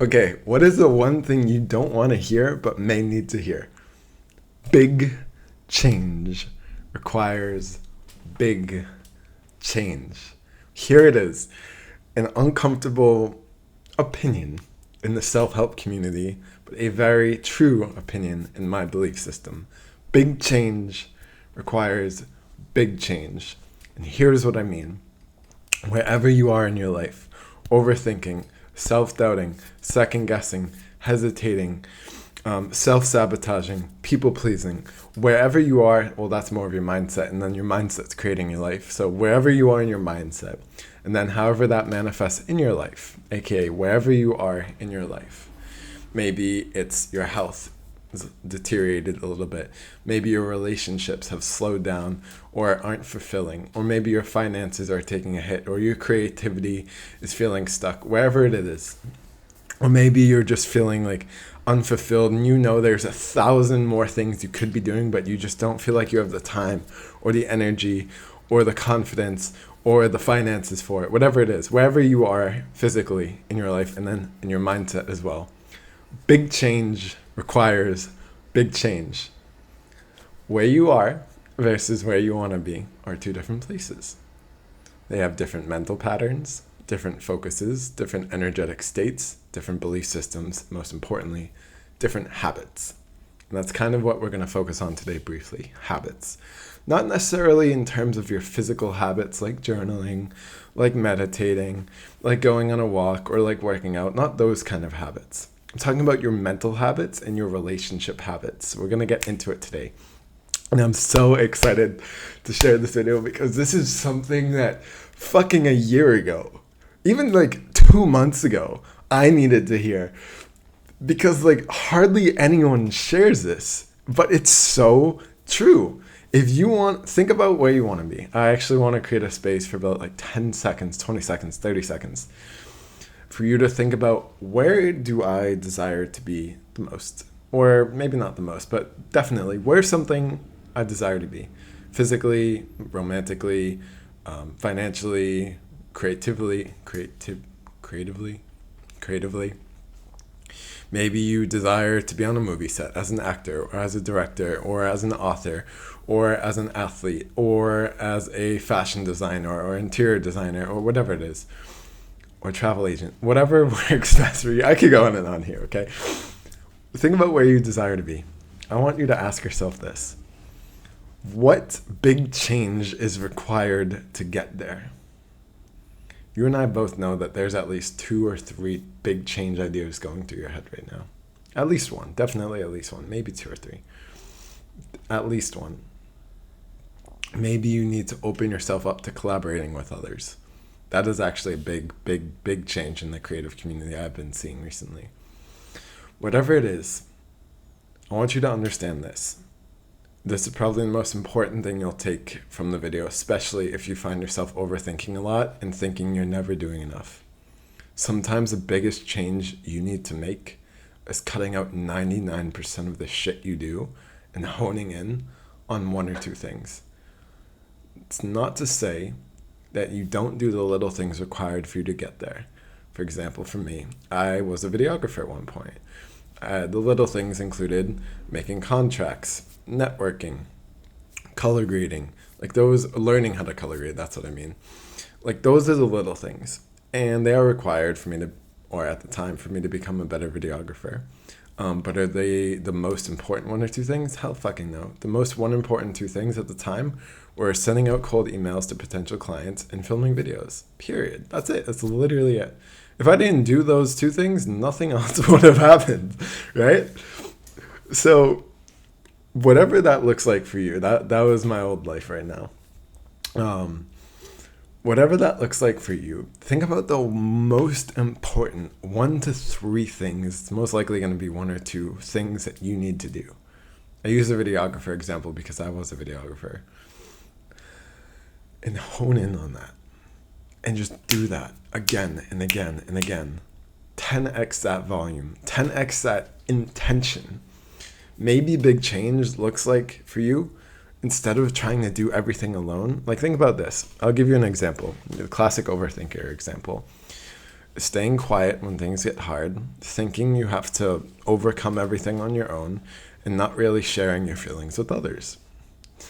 Okay, what is the one thing you don't want to hear but may need to hear? Big change requires big change. Here it is, an uncomfortable opinion in the self-help community, but a very true opinion in my belief system. Big change requires big change. And here's what I mean. Wherever you are in your life, overthinking, self-doubting, second-guessing, hesitating, self-sabotaging, people-pleasing, wherever you are, well, that's more of your mindset, and then your mindset's creating your life. So wherever you are in your mindset, and then however that manifests in your life, aka wherever you are in your life, maybe it's your health is deteriorated a little bit, maybe your relationships have slowed down or aren't fulfilling, or maybe your finances are taking a hit, or your creativity is feeling stuck, wherever it is. Or maybe you're just feeling like unfulfilled and you know there's 1,000 more things you could be doing, but you just don't feel like you have the time or the energy or the confidence or the finances for it, whatever it is, wherever you are physically in your life and then in your mindset as well. Big change requires big change. Where you are versus where you want to be are two different places. They have different mental patterns, different focuses, different energetic states, different belief systems, most importantly, different habits. And that's kind of what we're going to focus on today briefly, habits. Not necessarily in terms of your physical habits like journaling, like meditating, like going on a walk, or like working out, not those kind of habits. I'm talking about your mental habits and your relationship habits. We're going to get into it today. And I'm so excited to share this video because this is something that fucking a year ago, even like 2 months ago, I needed to hear. Because like hardly anyone shares this, but it's so true. If you want, think about where you want to be. I actually want to create a space for about like 10 seconds, 20 seconds, 30 seconds for you to think about, where do I desire to be the most? Or maybe not the most, but definitely where's something I desire to be? Physically, romantically, financially, creatively. Maybe you desire to be on a movie set as an actor or as a director or as an author or as an athlete or as a fashion designer or interior designer or whatever it is, or travel agent, whatever works best for you. I could go on and on here, okay? Think about where you desire to be. I want you to ask yourself this. What big change is required to get there? You and I both know that there's at least 2 or 3 big change ideas going through your head right now. At least one. Definitely at least one. Maybe 2 or 3. At least one. Maybe you need to open yourself up to collaborating with others. That is actually a big change in the creative community I've been seeing recently. Whatever it is, I want you to understand this. This is probably the most important thing you'll take from the video, especially if you find yourself overthinking a lot and thinking you're never doing enough. Sometimes the biggest change you need to make is cutting out 99% of the shit you do and honing in on 1 or 2 things. It's not to say that you don't do the little things required for you to get there. For example, for me, I was a videographer at one point. The little things included making contracts, networking, color grading, like those, learning how to color grade, that's what I mean. Like those are the little things, and they are required for me to, or at the time, for me to become a better videographer. But are they the most important 1 or 2 things? Hell fucking no. The most 1 important 2 things at the time were sending out cold emails to potential clients and filming videos. Period. That's it. That's literally it. If I didn't do those 2 things, nothing else would have happened, right? So whatever that looks like for you, that was my old life right now. Whatever that looks like for you, think about the most important 1 to 3 things. It's most likely going to be 1 or 2 things that you need to do. I use a videographer example because I was a videographer. And hone in on that. And just do that again and again and again. 10x that volume, 10x that intention. Maybe big change looks like for you, instead of trying to do everything alone. Like think about this. I'll give you an example, the classic overthinker example. staying quiet when things get hard, thinking you have to overcome everything on your own, and not really sharing your feelings with others.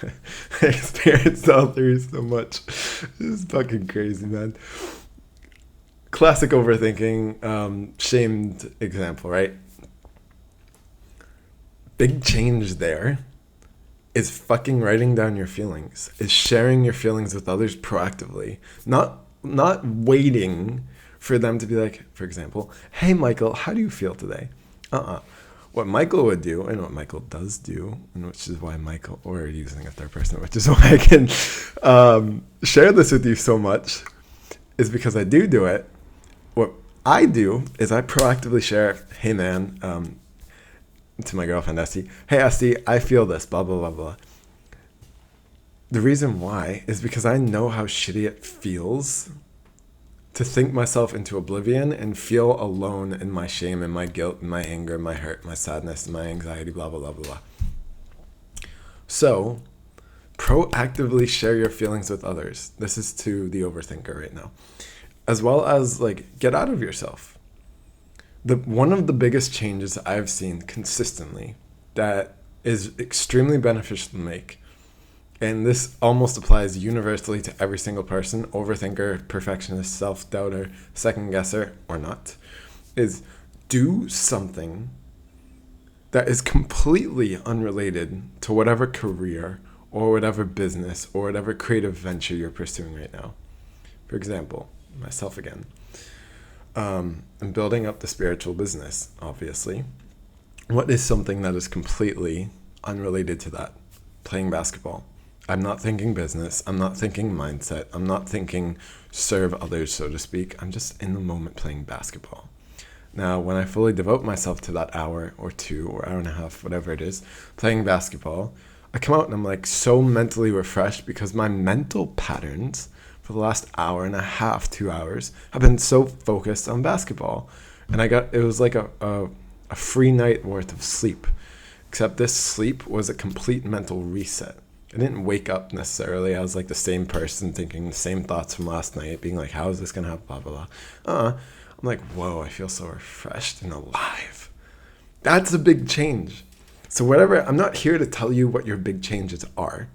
I experienced all three so much. This is fucking crazy, man. Classic overthinking, shamed example, right? Big change there is fucking writing down your feelings, is sharing your feelings with others proactively, not waiting for them to be like, for example, hey Michael, how do you feel today? What Michael would do, and what Michael does do, and which is why Michael, or using a third person, which is why I can share this with you so much, is because I do it. What I do is I proactively share, hey man, to my girlfriend Esty, hey Esty, I feel this, blah, blah, blah, blah. The reason why is because I know how shitty it feels to think myself into oblivion and feel alone in my shame and my guilt and my anger, my hurt, my sadness, my anxiety, blah, blah, blah, blah, blah. So proactively share your feelings with others. This is to the overthinker right now. As well as like get out of yourself. One of the biggest changes I've seen consistently that is extremely beneficial to make, and this almost applies universally to every single person, overthinker, perfectionist, self-doubter, second-guesser, or not, is do something that is completely unrelated to whatever career or whatever business or whatever creative venture you're pursuing right now. For example, myself again. I'm building up the spiritual business, obviously. What is something that is completely unrelated to that? Playing basketball. I'm not thinking business. I'm not thinking mindset. I'm not thinking serve others, so to speak. I'm just in the moment playing basketball. Now, when I fully devote myself to that hour or 2 or hour and a half, whatever it is, playing basketball, I come out and I'm like so mentally refreshed because my mental patterns for the last hour and a half, 2 hours, have been so focused on basketball. And it was like a free night worth of sleep. Except this sleep was a complete mental reset. I didn't wake up necessarily. I was like the same person thinking the same thoughts from last night, being like, how is this going to happen, blah, blah, blah. I'm like, whoa, I feel so refreshed and alive. That's a big change. So whatever, I'm not here to tell you what your big changes are.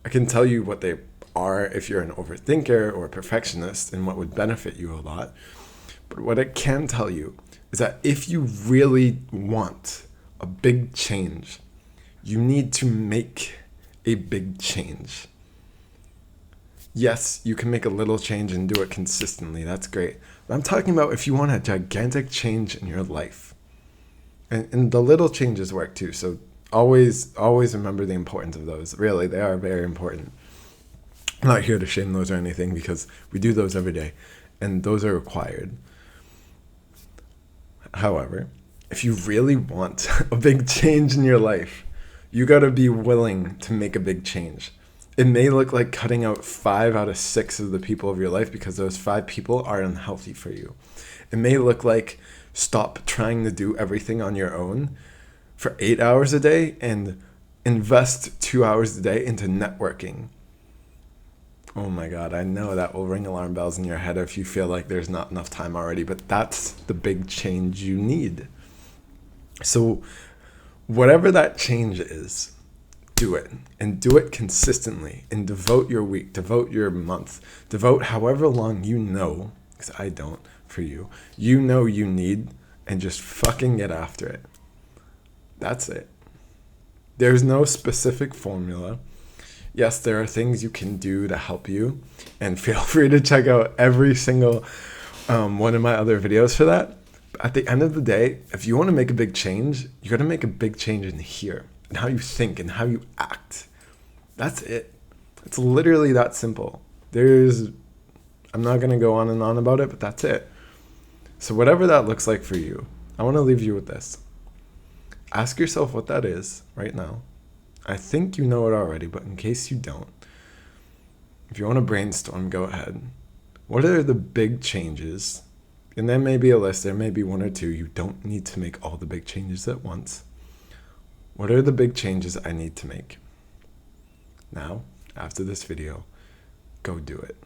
I can tell you what they are if you're an overthinker or a perfectionist and what would benefit you a lot. But what I can tell you is that if you really want a big change, you need to make a big change. Yes, you can make a little change and do it consistently. That's great. But I'm talking about if you want a gigantic change in your life. And the little changes work too. So always remember the importance of those. Really, they are very important. I'm not here to shame those or anything because we do those every day. And those are required. However, if you really want a big change in your life, you got to be willing to make a big change. It may look like cutting out 5 out of 6 of the people of your life because those 5 people are unhealthy for you. It may look like stop trying to do everything on your own for 8 hours a day and invest 2 hours a day into networking. Oh my God, I know that will ring alarm bells in your head if you feel like there's not enough time already, but that's the big change you need. So whatever that change is, do it, and do it consistently, and devote your week, devote your month, devote however long you know, because I don't, for you know you need, and just fucking get after it. That's it. There's no specific formula. Yes, there are things you can do to help you, and feel free to check out every single one of my other videos for that. But at the end of the day, if you want to make a big change, you got to make a big change in here, and how you think and how you act. That's it. It's literally that simple. I'm not going to go on and on about it, but that's it. So whatever that looks like for you, I want to leave you with this. Ask yourself what that is right now. I think you know it already, but in case you don't, if you want to brainstorm, go ahead. What are the big changes? And there may be a list, there may be 1 or 2. You don't need to make all the big changes at once. What are the big changes I need to make? Now, after this video, go do it.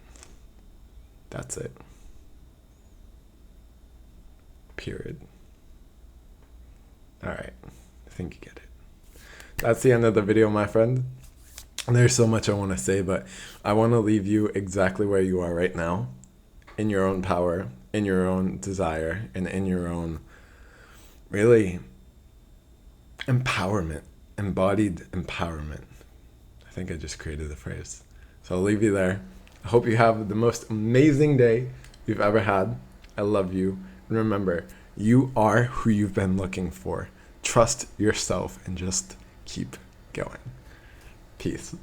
That's it. Period. All right. I think you get it. That's the end of the video, my friend. There's so much I want to say, but I want to leave you exactly where you are right now, in your own power, in your own desire, and in your own, really, empowerment, embodied empowerment. I think I just created the phrase. So I'll leave you there. I hope you have the most amazing day you've ever had. I love you. And remember, you are who you've been looking for. Trust yourself and just keep going. Peace.